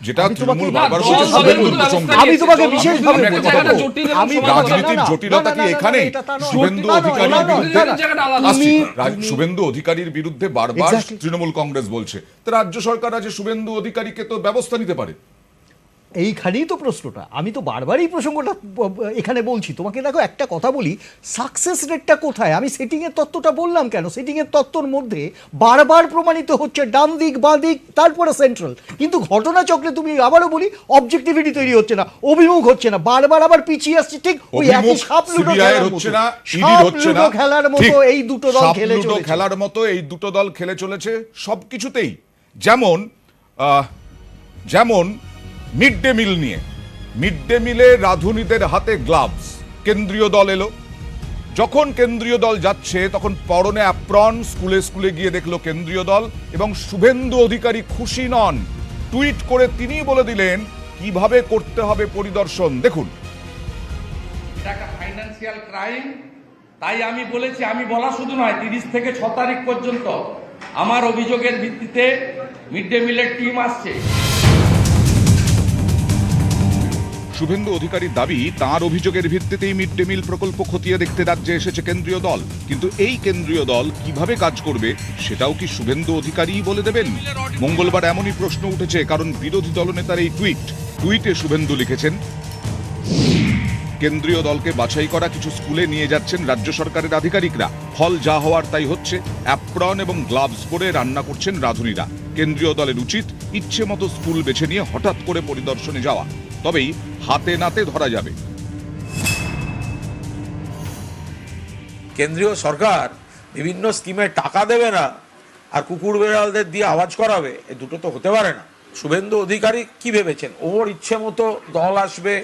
যেটা তৃণমূল বারবার আমি তোমাকে বিশেষভাবে রাজনীতির জটিলতা কি এখানে শুভেন্দু অধিকারীর বিরুদ্ধে বারবার তৃণমূল কংগ্রেস বলছে, তো রাজ্য সরকার আজ শুভেন্দু অধিকারীকে তো ব্যবস্থা নিতে পারে। এইখানেই তো প্রশ্নটা, আমি তো বারবারই প্রসঙ্গটা এখানে বলছি তোমাকে। দেখো একটা কথা বলি, সাকসেস রেটটা কোথায়? আমি সেটিংয়ের তত্ত্বটা বললাম কেন? সেটিংয়ের তত্ত্বর মধ্যে বারবার প্রমাণিত হচ্ছে ডান দিক বাঁ দিক তারপরে সেন্ট্রাল, কিন্তু ঘটনাচক্রে তুমি আবারও বলি অবজেক্টিভিটি তৈরি হচ্ছে না, অভিমুখ হচ্ছে না, বারবার আবার পিছিয়ে আসছে। ঠিক ওই একই সাপ লুডো খেলার মতো এই দুটো দল খেলে চলেছে সবকিছুতেই। যেমন মিড ডে মিল নিয়ে, মিড ডে মিলে রাঁধুনিদের হাতে গ্লাভস, কেন্দ্রীয় দল এলো, যখন কেন্দ্রীয় দল যাচ্ছে তখন পরনে অ্যাপ্রন, স্কুলে স্কুলে গিয়ে দেখলো কেন্দ্রীয় দল, এবং শুভেন্দু অধিকারী খুশি নন, টুইট করে তিনি বলে দিলেন কিভাবে করতে হবে পরিদর্শন। দেখুন, এটা একটা ফাইন্যান্সিয়াল ক্রাইম, তাই আমি বলেছি, আমি বলা শুধু নয়, 30 থেকে 6 তারিখ পর্যন্ত আমার অভিযোগের ভিত্তিতে মিড ডে মিলের টিম আসছে। শুভেন্দু অধিকারীর দাবি, তাঁর অভিযোগের ভিত্তিতেই মিড ডে মিল প্রকল্প খতিয়ে দেখতে রাজ্যে এসেছে কেন্দ্রীয় দল, কিন্তু এই কেন্দ্রীয় দল কিভাবে কাজ করবে সেটাও কি শুভেন্দু অধিকারীই বলে দেবেন? মঙ্গলবার এমনই প্রশ্ন উঠেছে, কারণ বিরোধী দলনেতার এই টুইটে শুভেন্দু লিখেছেন, কেন্দ্রীয় দলকে বাছাই করা কিছু স্কুলে নিয়ে যাচ্ছেন রাজ্য সরকারের আধিকারিকরা, ফল যা হওয়ার তাই হচ্ছে, অ্যাপ্রন এবং গ্লাভস পরে রান্না করছেন রাঁধুনিরা। কেন্দ্রীয় দলের উচিত ইচ্ছে মতো স্কুল বেছে নিয়ে হঠাৎ করে পরিদর্শনে যাওয়া, তবেই হাতে নাতে ধরা যাবে। কেন্দ্রীয় সরকার বিভিন্ন স্কিমে টাকা দেবে না আর কুকুর বেড়ালদের দিয়ে আওয়াজ করাবে, এ দুটো তো হতে পারে না। শুভেন্দু অধিকারী কি ভেবেছেন ওর ইচ্ছে মতো দল আসবে,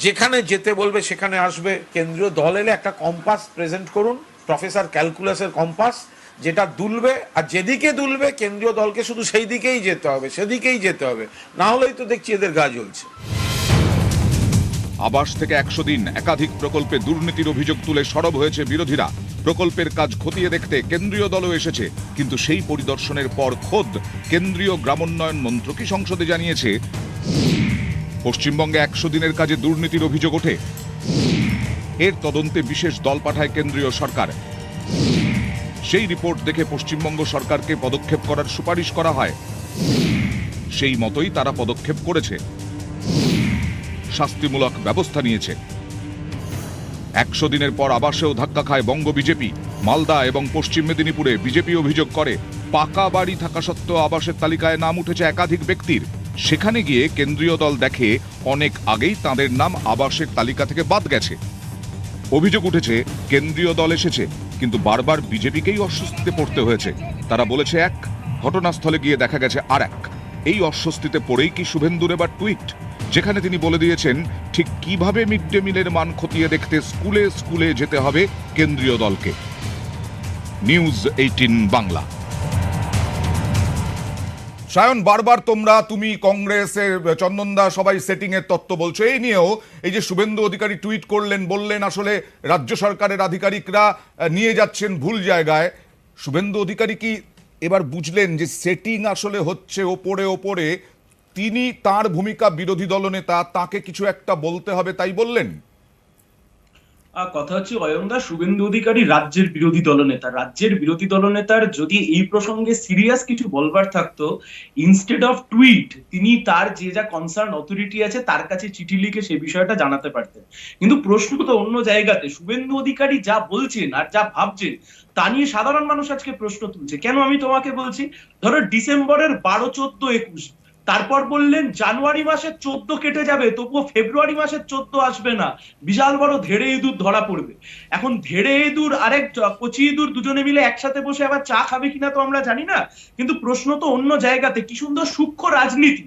যেখানে যেতে বলবে সেখানে আসবে? কেন্দ্রীয় দল এলে একটা কম্পাস প্রেজেন্ট করুন, প্রফেসর ক্যালকুলাসের কম্পাস, যেটা দুলবে, আর যেদিকে দুলবে কেন্দ্রীয় দলকে শুধু সেই দিকেই যেতে হবে, সেদিকেই যেতে হবে, না হলেই তো দেখছি এদের গা জ্বলছে। আবাস থেকে 100 দিন একাধিক প্রকল্পে দুর্নীতির অভিযোগ তুলে সরব হয়েছে বিরোধীরা। প্রকল্পের কাজ খতিয়ে দেখতে কেন্দ্রীয় দলও এসেছে, কিন্তু সেই পরিদর্শনের পর খোদ কেন্দ্রীয় গ্রামোন্নয়ন মন্ত্রকই সংসদে জানিয়েছে, পশ্চিমবঙ্গে 100 দিনের কাজে দুর্নীতির অভিযোগ ওঠে। এর তদন্তে বিশেষ দল পাঠায় কেন্দ্রীয় সরকার। সেই রিপোর্ট দেখে পশ্চিমবঙ্গ সরকারকে পদক্ষেপ করার সুপারিশ করা হয়, সেই মতোই তারা পদক্ষেপ করেছে, শাস্তিমূলক ব্যবস্থা নিয়েছে। 100 দিনের পর আবাসেও ধাক্কা খায় বঙ্গ বিজেপি। মালদা এবং পশ্চিম মেদিনীপুরে বিজেপি অভিযোগ করে, পাকা বাড়ি থাকা সত্ত্বেও আবাসের তালিকায় নাম উঠেছে একাধিক ব্যক্তির। সেখানে গিয়ে কেন্দ্রীয় দল দেখে অনেক আগেই তাঁদের নাম আবাসের তালিকা থেকে বাদ গেছে। অভিযোগ উঠেছে, কেন্দ্রীয় দল এসেছে কিন্তু বারবার বিজেপিকেই অস্বস্তিতে পড়তে হয়েছে। তারা বলেছে এক, ঘটনাস্থলে গিয়ে দেখা গেছে আর এক। এই অস্বস্তিতে পড়েই কি শুভেন্দুর এবার টুইট, যেখানে তিনি বলে দিয়েছেন ঠিক কিভাবে মিড ডে মিলের মান খতিয়ে দেখতে স্কুলে স্কুলে যেতে হবে কেন্দ্রীয় দলকে। নিউজ 18 বাংলা। সায়ন, বারবার তুমি কংগ্রেসের চন্দনদা সবাই সেটিং এর তত্ত্ব বলছো, এই নিয়েও এই যে শুভেন্দু অধিকারী টুইট করলেন, বললেন আসলে রাজ্য সরকারের আধিকারিকরা নিয়ে যাচ্ছেন ভুল জায়গায়। শুভেন্দু অধিকারী কি এবার বুঝলেন যে সেটিং আসলে হচ্ছে ওপরে ওপরে, তিনি তার ভূমিকা বিরোধী দলনেতা, তাকে কিছু একটা বলতে হবে তাই বললেন? কথা হচ্ছে অয়নদা, শুভেন্দু অধিকারী রাজ্যের বিরোধী দলনেতার যদি এই প্রসঙ্গে সিরিয়াস কিছু বলবার থাকতো, ইনস্টেড অফ টুইট তিনি তার যে যা কনসার্ন অথরিটি আছে তার কাছে চিঠি লিখে সে বিষয়টা জানাতে পারতেন। কিন্তু প্রশ্ন তো অন্য জায়গাতে। শুভেন্দু অধিকারী যা বলছেন আর যা ভাবছেন তা নিয়ে সাধারণ মানুষ আজকে প্রশ্ন তুলছে। কেন আমি তোমাকে বলছি, ধরো ডিসেম্বরের 12, 14, 21, তারপর বললেন জানুয়ারি মাসের 14 কেটে যাবে, তবুও ফেব্রুয়ারি মাসের 14 আসবে না, বিশাল বড় ধেড়ে ইঁদুর ধরা পড়বে। এখন ধেড়ে ইঁদুর আরেক কচি ইঁদুর দুজনে মিলে একসাথে বসে আবার চা খাবে কিনা তো আমরা জানি না, কিন্তু প্রশ্ন তো অন্য জায়গাতে। কি সুন্দর সূক্ষ্ম রাজনীতি।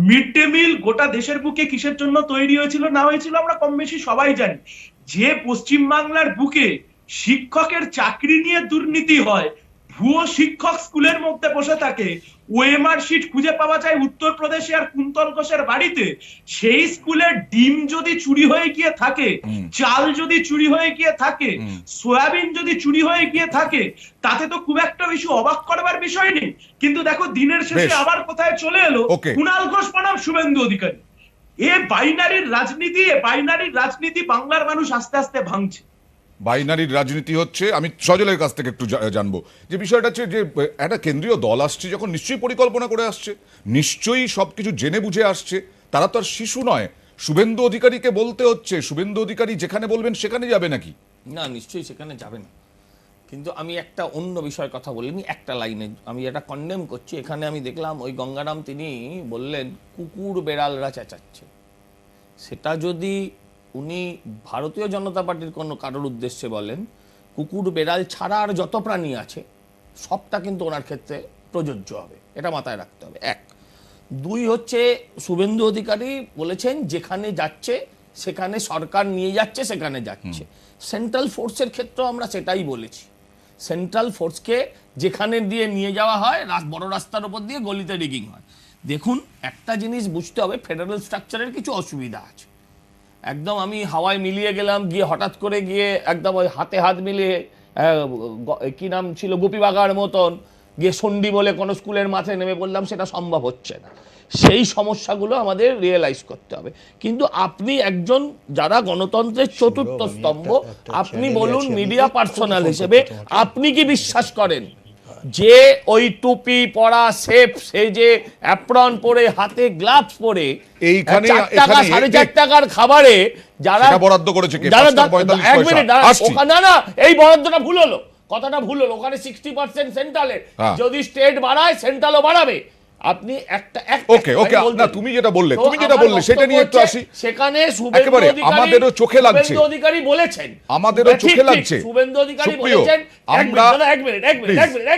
মিড ডে মিল গোটা দেশের বুকে কিসের জন্য তৈরি হয়েছিল না হয়েছিল আমরা কম বেশি সবাই জানি। যে পশ্চিমবাংলার বুকে শিক্ষকের চাকরি নিয়ে দুর্নীতি হয়, ভুয়ো শিক্ষক স্কুলের মধ্যে বসে থাকে, ওএমআর শিট খুঁজে পাওয়া যায় উত্তরপ্রদেশে আর কুন্তল ঘোষের বাড়িতে, সেই স্কুলের ডিম যদি চুরি হয়ে গিয়ে থাকে, চাল যদি চুরি হয়ে গিয়ে থাকে, সয়াবিন যদি চুরি হয়ে গিয়ে থাকে, তাতে তো খুব একটা বেশি অবাক করবার বিষয় নেই। কিন্তু দেখো দিনের শেষে বেশ। আবার কোথায় চলে এলো Okay. কুণাল ঘোষ বনাম শুভেন্দু অধিকারী। বাইনারির রাজনীতি বাংলার মানুষ আস্তে আস্তে ভাঙছে। বাইনারির রাজনীতি হচ্ছে, আমি সজলের কাছ থেকে একটু জানবো যে বিষয়টা হচ্ছে যে একটা কেন্দ্রীয় দল আসছে যখন নিশ্চয়ই পরিকল্পনা করে আসছে, নিশ্চয়ই সবকিছু জেনে বুঝে আসছে, তারা তো আর শিশু নয়। শুভেন্দু অধিকারীকে বলতে হচ্ছে, শুভেন্দু অধিকারী যেখানে বলবেন সেখানে যাবে নাকি? না, নিশ্চয়ই সেখানে যাবে না। কিন্তু আমি একটা অন্য বিষয়ের কথা বলিনি, একটা লাইনে আমি এটা কন্ডেম করছি। এখানে আমি দেখলাম ওই গঙ্গারাম তিনি বললেন কুকুর বেড়ালরা চেঁচাচ্ছে। সেটা যদি উনি ভারতীয় জনতা পার্টির কোনো কারোর উদ্দেশ্যে বলেন, কুকুর বেড়াল ছাড়া আর যত প্রাণী আছে সবটা কিন্তু ওনার ক্ষেত্রে প্রযোজ্য হবে, এটা মাথায় রাখতে হবে। এক। দুই হচ্ছে শুভেন্দু অধিকারী বলেছেন যেখানে যাচ্ছে সেখানে সরকার নিয়ে যাচ্ছে, সেখানে যাচ্ছে। সেন্ট্রাল ফোর্সের ক্ষেত্রেও আমরা সেটাই বলেছি, সেন্ট্রাল ফোর্সকে যেখানে দিয়ে নিয়ে যাওয়া হয়, বড় রাস্তার উপর দিয়ে গলিতে রিগিং হয়। দেখুন, একটা জিনিস বুঝতে হবে, ফেডারেল স্ট্রাকচারের কিছু অসুবিধা আছে। একদম আমি হাওয়ায় মিলিয়ে গেলাম, গিয়ে হঠাৎ করে গিয়ে একদম ওই হাতে হাত মিলিয়ে কি নাম ছিল গোপীবাগার মতন গিয়ে সন্ডি বলে কোনো স্কুলের মাথায় নেমে পড়লাম, সেটা সম্ভব হচ্ছে না। সেই সমস্যাগুলো আমাদের রিয়েলাইজ করতে হবে। কিন্তু আপনি একজন যারা গণতন্ত্রের চতুর্থ স্তম্ভ, আপনি বলুন মিডিয়া পার্সোনাল হিসেবে আপনি কি বিশ্বাস করেন যে ওই টুপি পরা শেফ, সে যে অ্যাপ্রন পরে হাতে গ্লাভস পরে এইখানে 4 টাকা 4.5 টাকার খাবারে যারা সেটা বরাদ্দ করেছে কে? যারা 5.45 এক মিনিট পয়সা। আসছি। না না, এই বরাদ্দটা ভুল হলো, কথাটা ভুল হলো। ওখানে 60% সেন্ট্রালের, হ্যাঁ। যদি স্টেট বাড়ায় সেন্ট্রালও বাড়াবে। আপনি ওকে না, তুমি যেটা বললে সেটা নিয়ে একটু আসি। সেখানে একেবারে আমাদেরও চোখে লাগছে, শুভেন্দু অধিকারী বলেছেন, আমাদেরও চোখে লাগছে। শুভেন্দু অধিকারী সুপ্রিয়, বলেছেন, আমরা এক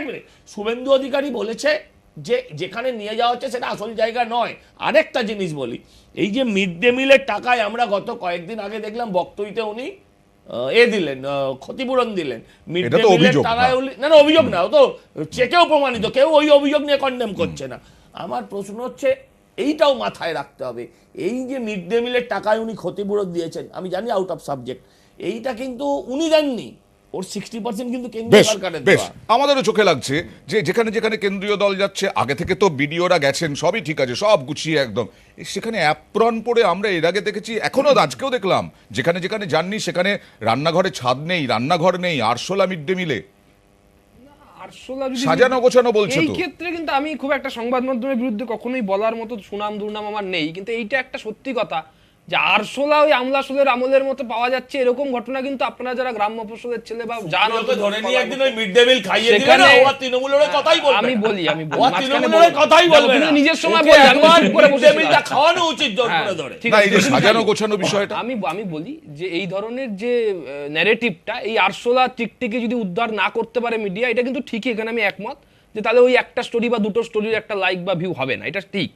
মিনিট, শুভেন্দু অধিকারী বলেছে যে যেখানে নিয়ে যাওয়া হচ্ছে সেটা আসল জায়গা নয়। আরেকটা জিনিস বলি, এই যে মিড ডে মিলের টাকায় আমরা গত কয়েকদিন আগে দেখলাম বক্তব্যে উনি দিলেন, ক্ষতিপূরণ দিলেন। মিড এটা ডে তো মিলের অভিযোগ টাকায় না অভিযোগ না, ও তো চেকেও প্রমাণিত, কেউ ওই অভিযোগ নিয়ে কন্ডেম করছে না। আমার প্রশ্ন হচ্ছে, এইটাও মাথায় রাখতে হবে, এই যে মিড ডে মিলের টাকায় উনি ক্ষতিপূরণ দিয়েছেন, আমি জানি আউট অফ সাবজেক্ট, এইটা কিন্তু উনি দেননি, ওর 60% কিন্তু কেন্দ্রীয় সরকারের বেশ, দেওয়া। আমাদেরও চোখে লাগছে যে যেখানে যেখানে কেন্দ্রীয় দল যাচ্ছে, আগে থেকে তো বিডিওরা গেছেন, সবই ঠিক আছে, সব গুছিয়ে একদম, সেখানে অ্যাপ্রন পরে আমরা এর আগে দেখেছি, এখনো আজকেও দেখলাম, যেখানে যেখানে যাননি সেখানে রান্নাঘরে ছাদ নেই, রান্নাঘর নেই, আরশোলা মিড ডে মিলে আরশোলা যদি সাজানো গোছানো বলছো এই তো। ক্ষেত্রে কিন্তু আমি খুব একটা সংবাদ মাধ্যমের বিরুদ্ধে কখনোই বলার মতো সুনাম দুর্নাম আমার নেই, কিন্তু এইটা একটা সত্যি কথা যে আরশোলা ওই আমলাশোলের আমলের মতো পাওয়া যাচ্ছে, এরকম ঘটনা কিন্তু আপনারা যারা গ্রাম্য ফসলের ছেলে বা জান ধরে নিয়ে একদিন ওই মিড ডে মিল খাইয়ে দিলেন, সেখানে- ও আর তৃণমূলের কথাই বলবে আমি না। বলি ও আর মাঝখানে তৃণমূলের বলবো। কথাই বলবে তুমি না। তো নিজের সময় ওকে বললে, আমি একবার চুপ করে মিড ডে বসেছিলাম। মিলটা খাওয়ানো উচিত জোর হ্যাঁ, করে ধরে। ঠিক না, আছে, এই যে তুমি সাজানো খাইয়ে। গোছানো বিষয়টা, আমি বলি যে এই ধরনের যে ন্যারেটিভটা, এই আরশোলা টিকটিকি যদি উদ্ধার না করতে পারে মিডিয়া, এটা কিন্তু ঠিকই, এখানে আমি একমত যে তাহলে ওই একটা স্টোরি বা দুটো স্টোরির একটা লাইক বা ভিউ হবে না, এটা ঠিক।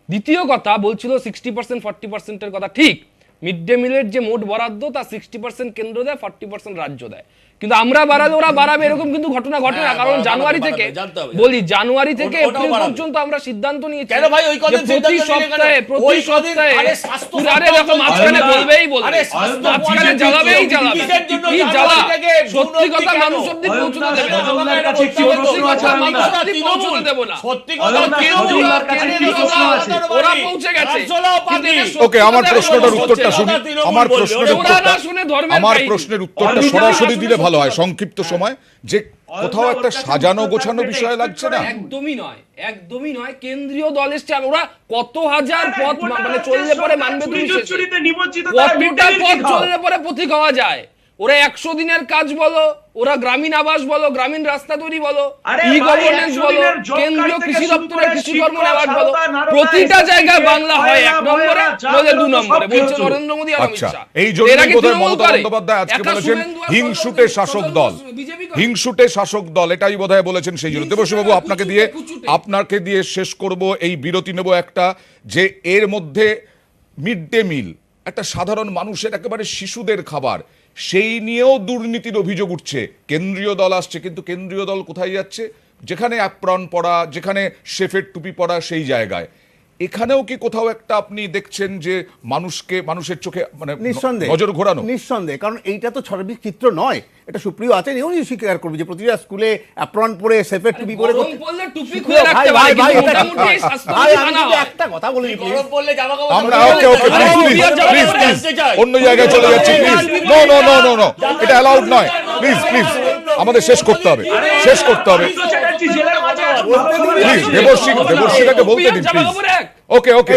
দ্বিতীয় কথা বলছিল 60% 40%-এর কথা, ঠিক। মিড ডে মিলের যে মোট বরাদ্দ তার 60% কেন্দ্র দেয়, 40% রাজ্য দেয়, কিন্তু আমরা বাড়ালে ওরা বাড়াবে এরকম কিন্তু ঘটনা ঘটে না। হ্যাঁ, কারণ বাড়াবে, জানুয়ারি বাড়াবে, থেকে জানতে হবে। বলি, জানুয়ারি থেকে ওটাও এপ্রিল বাড়াবে। পর্যন্ত আমরা সিদ্ধান্ত নিয়েছি কেন ভাই ওই যে কদিন প্রতি সপ্তাহে আরে স্বাস্থ্য আরে দেখো মাঝখানে বলবেই আরে স্বাস্থ্য মাঝখানে জ্বালাবেই জ্বালাবে, কিসের জন্য কি জ্বালা, জানুয়ারি থেকে সত্যি জুন কথা অবধি মানুষ কেন? অব্দি পৌঁছতে দেবে না, সজলদার কাছে একটি প্রশ্ন আছে, মানুষ অব্দি পৌঁছতে দেব না। সত্যি কথা সজলদার কাছে একটি প্রশ্ন আছে। ওরা পৌঁছে গেছে। ওকে, আমার প্রশ্নটার উত্তরটা শুনি, আমার প্রশ্নের ওরা না উত্তরটা, শুনে ধর্মের আমার কাহিনী। প্রশ্নের উত্তরটা অরবিন্দ সরাসরি আসলে দিলে ভালো হয়, সত্যি সংক্ষিপ্ত সময়, যে কোথাও একটা সাজানো গোছানো বিষয় লাগছে না? একদমই নয়, একদমই নয়। কেন্দ্রীয় দল এসছে, ওরা কত হাজার পথ মানে চললে পরে মানবে তুমি শেষে। চুরিতে নিমজ্জিত কতটা পথ চললে পরে পথিক হওয়া যায়? ওরা 100 দিনের কাজ বলো, ওরা গ্রামীণ আবাস বলো, গ্রামীণ রাস্তা তৈরি বলো, আরে ই ভাই, গভর্নেন্স 100 বলো, দিনের job কেন্দ্রীয় card কৃষি থেকে শুরু দপ্তরের করে কৃষি কর্ম শিক্ষক, অ্যাওয়ার্ড বলো, সারদা, নারদা, প্রতিটা SSC, জায়গায় বাংলা হয় এক ভয়রা, নম্বরে, যা নইলে বেরোতো 2 নম্বরে, সব বলছে কিছু। নরেন্দ্র মোদী আর অমিত আচ্ছা, শাহ। এই জন্যই এরা কি বোধহয় তৃণমূল মমতা করে? বন্দ্যোপাধ্যায় আজকে একা বলেছেন শুভেন্দু আর হিংসুটে সজল শাসক ঘোষ দল, বিজেপি করে। হিংসুটে শাসক দল, এটাই বোধহয় বলেছেন। সেই জন্য দেবশ্রীবাবু আপনাকে দিয়ে শেষ করব, এই বিরতি নেব একটা, যে এর মধ্যে মিড ডে মিল একটা সাধারণ মানুষের, একেবারে শিশুদের খাবার, সেই নিয়েও দুর্নীতির অভিযোগ উঠছে। কেন্দ্রীয় দল আসছে, কিন্তু কেন্দ্রীয় দল কোথায় যাচ্ছে? যেখানে অ্যাপ্রন পরা, যেখানে শেফের টুপি পরা, সেই জায়গায়। এখানেও কি কোথাও একটা আপনি দেখছেন যে মানুষের চোখে মানে নজর ঘোরানো? নিঃসন্দেহে, কারণ এইটা তো ছবির চিত্র নয়, এটা সুপ্রিয় আছেন এও স্বীকার করবে যে প্রতিটা স্কুলে অ্যাপ্রন পরে সেফের টুপি পরে গরম পড়লে টুপি খুলে রাখতে পারে, কিন্তু মোটামুটি স্বাস্থ্যবিধি মানা হয়। একটা কথা বলি গরম পড়লে জামা কাপড় আমরা ওকে প্লিজ অন্য জায়গায় চলে যাচ্ছি, please. No no no no no, এটা অ্যালাউড নয়, প্লিজ প্লিজ, আমাদের শেষ করতে হবে, শেষ করতে হবে। প্লিজ দেবর্ষীটাকে বলতে দিন, প্লিজ। ওকে ওকে,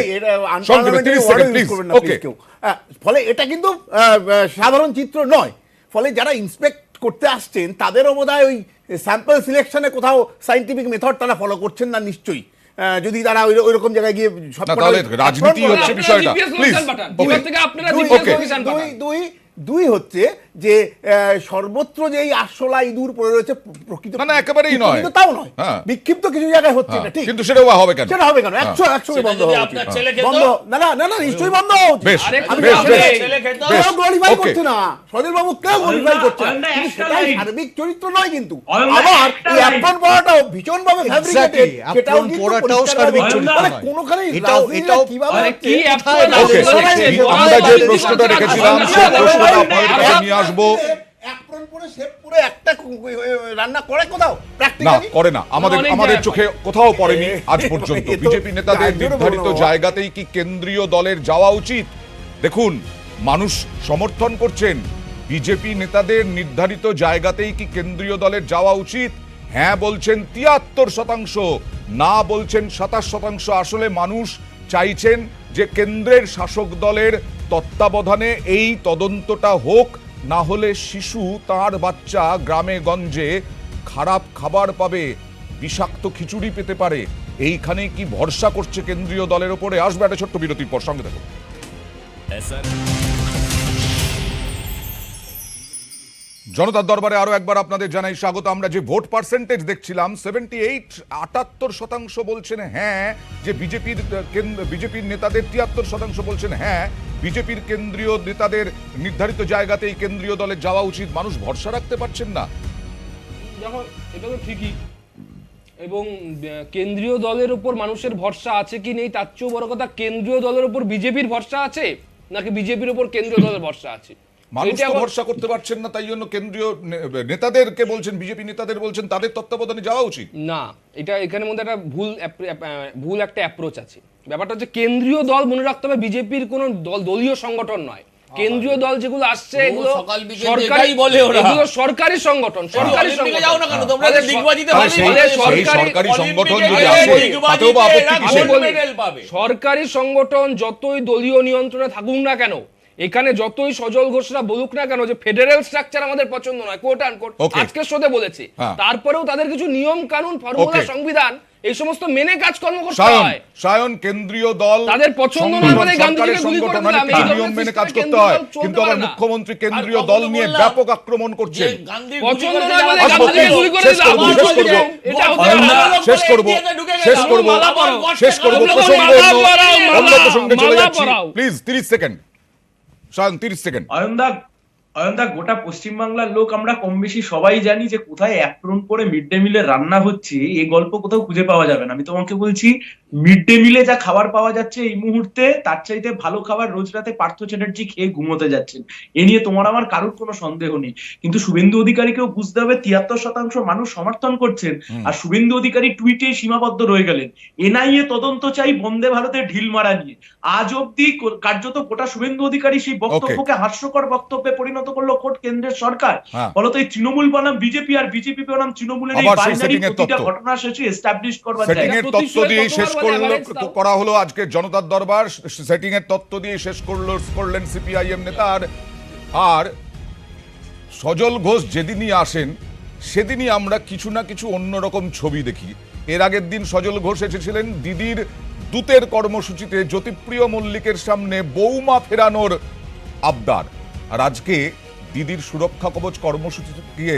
সংক্ষেপে 30 সেকেন্ড প্লিজ। ওকে, ফলে এটা কিন্তু সাধারণ চিত্র নয়। ফলে যারা ইন্সপেক্ট করতে আসছেন তাদেরও বোধহয় ওই স্যাম্পল সিলেকশনে কোথাও সায়েন্টিফিক মেথড তারা ফলো করছেন না নিশ্চয়ই, যদি তারা ওই রকম জায়গায় গিয়ে তাহলে রাজনীতি হচ্ছে বিষয়টা, প্লিজ। দুই হচ্ছে যে সর্বত্র যে এই আরশোলা ইঁদুর পড়ে রয়েছে প্রকৃত না একেবারেই নয়, তাও নয়, হ্যাঁ। বিক্ষিপ্ত কিছু জায়গায় হচ্ছে, এটা ঠিক, কিন্তু সেটাও হবে কেন? সেটা হবে কেন? 100 বন্ধ হওয়া উচিত। বন্ধ না না না না, নিশ্চয়ই বন্ধ হওয়া উচিত। বেশ আমি বেশ বেশ, কেউ গ্লোরিফাই ওকে। করছে না, সজল বাবু কেউ গ্লোরিফাই করছে না, কিন্তু সেটাই সার্বিক চরিত্র নয়। কিন্তু আবার এই অ্যাপ্রন পড়াটাও ভীষণ ভাবে ফ্যাব্রিকেটেড, সেটাও অ্যাপ্রন পরাটাও সার্বিক চরিত্র নয়। কোনখানে এটাও কিভাবে কি ওকে, আমরা যে প্রশ্নটা রেখেছিলাম সেই প্রশ্নটা আপনাদের কাছে নিয়ে আসবো। অ্যাপ্রন পরে শেভ পরে একটা রান্না করে কোথাও না প্র্যাকটিক্যালি করে না, আমাদের অনেক আমাদের জায়গায় চোখে কোথাও পড়েনি আজ পর্যন্ত। এ তো বিজেপি নেতাদের রাজ্যেরও নির্ধারিত বড় জায়গাতেই কি কেন্দ্রীয় দলের যাওয়া উচিত? দেখুন, মানুষ সমর্থন করছেন, বিজেপি নেতাদের নির্ধারিত জায়গাতেই কি কেন্দ্রীয় দলের যাওয়া উচিত? হ্যাঁ বলছেন 73%, না বলছেন 27%। আসলে মানুষ চাইছেন যে কেন্দ্রের শাসক দলের তত্ত্বাবধানে এই তদন্তটা হোক, না হলে শিশু তার বাচ্চা গ্রামে গঞ্জে খারাপ খাবার পাবে, বিষাক্ত খিচুড়ি পেতে পারে। এইখানে কি ভরসা করছে কেন্দ্রীয় দলের ওপরে? আসবে একটা ছোট্ট বিরতির পর, সঙ্গে থাকুন। জনতার দরবারে আরো একবার আপনাদের জানাই স্বাগত। আমরা যে ভোট পার্সেন্টেজ দেখছিলাম 78 বলছেন হ্যাঁ যে বিজেপির নেতাদের, 73% বলছেন হ্যাঁ বিজেপির কেন্দ্রীয় নেতাদের নির্ধারিত জায়গাতেই কেন্দ্রীয় দলের যাওয়া উচিত। মানুষ ভরসা রাখতে পারছেন না। দেখো, এটা তো ঠিকই, এবং কেন্দ্রীয় দলের উপর মানুষের ভরসা আছে কি নেই তার চেয়েও বড় কথা, কেন্দ্রীয় দলের উপর বিজেপির ভরসা আছে নাকি বিজেপির উপর কেন্দ্রীয় দলের ভরসা আছে। মানুষ তো ভরসা করতে পারছেন না, তাই জন্য কেন্দ্রীয় নেতাদেরকে বলছেন, বিজেপি নেতাদের বলছেন তাদের তত্ত্বাবধানে যাওয়া উচিত। না, এটা এখানের মধ্যে একটা ভুল একটা অ্যাপ্রোচ আছে। ব্যাপারটা হচ্ছে কেন্দ্রীয় দল মনে রাখতে হবে বিজেপির কোনো দলীয় সংগঠন নয়। কেন্দ্রীয় দল যেগুলো আসছে এগুলো সরকারি বলে, এগুলো সরকারি সংগঠন, সরকারি সংগঠন। সরকারি সংগঠন যতই দলীয় নিয়ন্ত্রণে থাকুক না কেন, এখানে যতই সজল ঘোষরা বলুক না কেন যে ফেডারেল স্ট্রাকচার আমাদের পছন্দ নয়, কোট আন কোট আজকের শোতে বলেছে, তারপরেও তাদের কিছু নিয়ম কানুন, ফর্মুলা, সংবিধান এই সমস্ত মেনে কাজকর্ম করতে হয়। সায়ন, কেন্দ্রীয় দল তাদের পছন্দ নয় বলে গান্ধীজিকে গুলি করে দিলাম, এই নিয়ম মেনে কাজ করতে হয়, কিন্তু আবার মুখ্যমন্ত্রী কেন্দ্রীয় দল নিয়ে ব্যাপক আক্রমণ করছেন। পছন্দ নয় বলে গান্ধীজিকে গুলি করে দিলাম, এটা হতে পারে না। শেষ করব অন্য প্রসঙ্গে চলে যাচ্ছি, প্লিজ 30 সেকেন্ড। সায়ন 30 সেকেন্ড। অয়নদা, গোটা পশ্চিমবাংলার লোক আমরা কম বেশি সবাই জানি যে কোথায় অ্যাপ্রন করে মিড ডে মিলে রান্না হচ্ছে, এই গল্প কোথাও খুঁজে পাওয়া যাবে না। আমি তোমাকে বলছি, মিড ডে মিলে যা খাবার পাওয়া যাচ্ছে এই মুহূর্তে, তার চাইতে ভালো খাবার রোজ রাতে পার্থ চ্যাটার্জি খেয়ে ঘুমোতে যাচ্ছেন। এ নিয়ে তোমার আমার কারোর কোনো সন্দেহ নেই। কিন্তু শুভেন্দু অধিকারীকেও বুঝতে হবে 73% মানুষ সমর্থন করছেন, আর শুভেন্দু অধিকারী টুইটে সীমাবদ্ধ রয়ে গেলেন। এনআইএ তদন্ত চাই বন্দে ভারতে ঢিল মারা নিয়ে। আজ অব্দি কার্যত গোটা শুভেন্দু অধিকারী সেই বক্তব্যকে হাস্যকর বক্তব্যে পরিণত করলো কোট কেন্দ্রের সরকার। ফলত এই তৃণমূল বনাম বিজেপি আর বিজেপি বনাম তৃণমূলের এই বাইনারি প্রতিটা ঘটনা শেষে এস্টাবলিশ করবার সেটিং এর তত্ত্ব দিয়ে শেষ করা হলো আজকে জনতার দরবার। সেটিং এর তত্ত্ব দিয়ে শেষ করলেন সিপিআইএম নেতা। আর সজল ঘোষ যেদিনই আসেন সেদিনই আমরা কিছু না কিছু অন্যরকম ছবি দেখি। এর আগের দিন সজল ঘোষ এসেছিলেন দিদির দূতের কর্মসূচিতে জ্যোতিপ্রিয় মল্লিকের সামনে বৌমা ফেরানোর আবদার। আর আজকে দিদির সুরক্ষা কবচ কর্মসূচিতে গিয়ে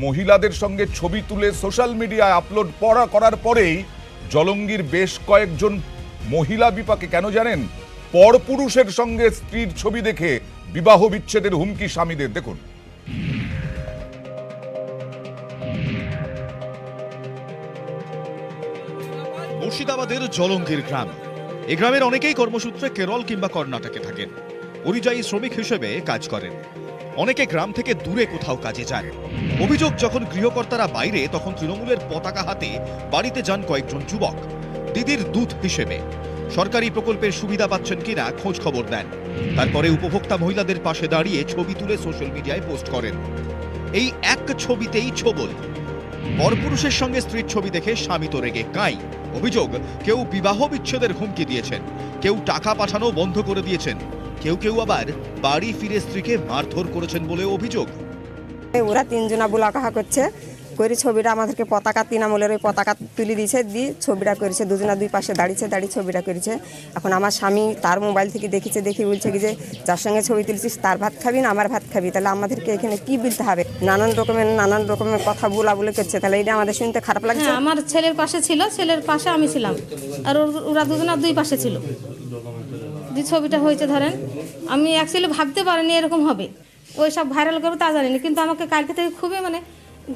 মহিলাদের সঙ্গে ছবি তুলে সোশ্যাল মিডিয়ায় আপলোড করার পরেই জলঙ্গির বেশ কয়েকজন মহিলা বিপাকে, কেন জানেন, পরপুরুষের সঙ্গে স্ত্রীর ছবি দেখে বিবাহ বিচ্ছেদের হুমকি স্বামীদের। দেখুন। মুর্শিদাবাদের জলঙ্গির গ্রাম। এই গ্রামের অনেকেই কর্মসূত্রে কেরল কিংবা কর্ণাটকে থাকেন, পরিযায়ী শ্রমিক হিসেবে কাজ করেন। অনেকে গ্রাম থেকে দূরে কোথাও কাজে যান। অভিযোগ, যখন গৃহকর্তারা বাইরে তখন তৃণমূলের পতাকা হাতে বাড়িতে যান কয়েকজন যুবক দিদির দূত হিসেবে। সরকারি প্রকল্পের সুবিধা পাচ্ছেন কিনা খোঁজ খবর দেন, তারপরে উপভোক্তা মহিলাদের পাশে দাঁড়িয়ে ছবি তুলে সোশ্যাল মিডিয়ায় পোস্ট করেন। এই এক ছবিতেই ছোবল। পরপুরুষের সঙ্গে স্ত্রীর ছবি দেখে স্বামী তো রেগে কাঁই। অভিযোগ, কেউ বিবাহ বিচ্ছেদের হুমকি দিয়েছেন, কেউ টাকা পাঠানো বন্ধ করে দিয়েছেন, কেউ কেউ আবার বাড়ি ফিরে স্ত্রীকে মারধর করেছেন বলে অভিযোগ। ওরা তিনজনা বোলাকাহা করছে, করে ছবিটা আমাদেরকে পতাকা তৃণমূলের ওই পতাকা তুলে দিয়েছে, দিয়ে ছবিটা করেছে, দুজনা দুই পাশে দাঁড়িয়ে ছবিটা করেছে। এখন আমার স্বামী তার মোবাইল থেকে দেখে বলছে কি যে যার সঙ্গে ছবি তুলছিস তার ভাত খাবি না আমার ভাত খাবি, তাহলে আমাদেরকে এখানে কি বলতে হবে? নানান রকমের কথা বলে করছে, তাহলে এটা আমাদের শুনতে খারাপ লাগছে। আমার ছেলের পাশে ছিল, ছেলের পাশে আমি ছিলাম, আর ওরা দুজনা দুই পাশে ছিল। যে ছবিটা হয়েছে ধরেন, আমি অ্যাকচুয়ালি ভাবতে পারিনি এরকম হবে, ওই সব ভাইরাল করবে তা জানিনি, কিন্তু আমাকে কালকে থেকে খুবই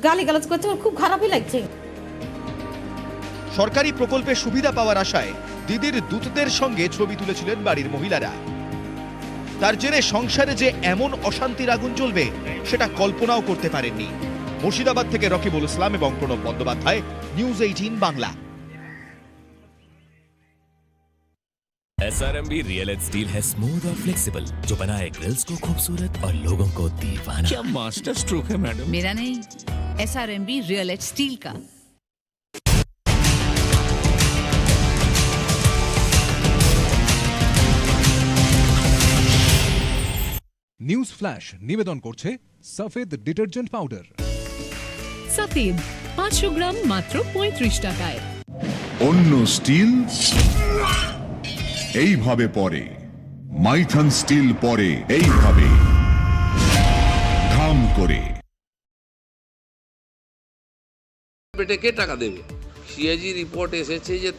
গালিগালাজ করছে, আমার খুব খারাপই লাগছে। সরকারি প্রকল্পের সুবিধা পাওয়ার আশায় দিদির দূতদের সঙ্গে ছবি তুলেছিলেন বাড়ির মহিলারা। তার জেরে সংসারে যে এমন অশান্তির আগুন জ্বলবে সেটা কল্পনাও করতে পারেননি। মুর্শিদাবাদ থেকে রকিবুল ইসলাম এবং Pranab Bandyopadhyay, news 18 Bangla. SRMB real steel है स्मूथ और फ्लेक्सिबल, जो बनाए ग्रिल्स को खूबसूरत और लोगों को दीवाना। क्या मास्टर स्ट्रोक है मैडम। मेरा नहीं, SRMB रियल स्टील का। নিউজ ফ্ল্যাশ নিবেদন করছে সফেদ ডিটারজেন্ট পাউডার। সফেদ 500 গ্রাম মাত্র 35 টাকায়। অন্য স্টিল এইভাবে পরে, মাইথন স্টিল পরে এইভাবে ধাম করে। পেটে কে টাকা দেবে? সিএজি রিপোর্ট এসেছে যে